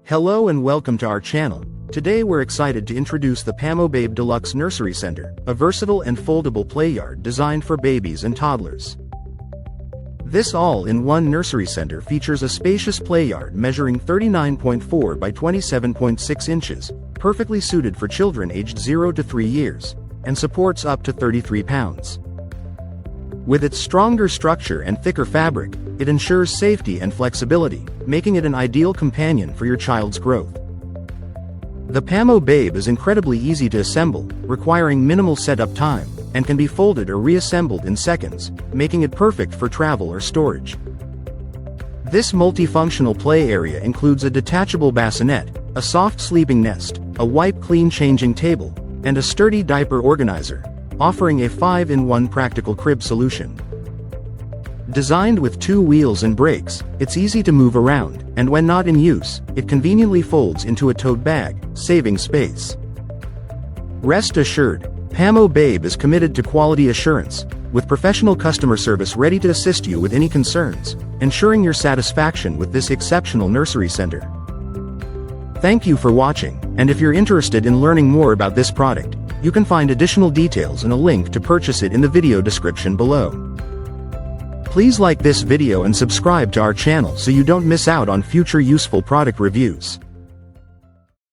Hello and welcome to our channel. Today we're excited to introduce the Pamo Babe Deluxe Nursery Center, a versatile and foldable play yard designed for babies and toddlers. This all-in-one nursery center features a spacious play yard measuring 39.4 by 27.6 inches, perfectly suited for children aged 0 to 3 years, and supports up to 33 pounds. With its stronger structure and thicker fabric, it ensures safety and flexibility, making it an ideal companion for your child's growth. The Pamo Babe is incredibly easy to assemble, requiring minimal setup time, and can be folded or reassembled in seconds, making it perfect for travel or storage. This multifunctional play area includes a detachable bassinet, a soft sleeping nest, a wipe-clean changing table, and a sturdy diaper organizer, offering a 5-in-1 practical crib solution. Designed with 2 wheels and brakes, it's easy to move around, and when not in use, it conveniently folds into a tote bag, saving space. Rest assured, Pamo Babe is committed to quality assurance, with professional customer service ready to assist you with any concerns, ensuring your satisfaction with this exceptional nursery center. Thank you for watching, and if you're interested in learning more about this product, you can find additional details and a link to purchase it in the video description below. Please like this video and subscribe to our channel so you don't miss out on future useful product reviews.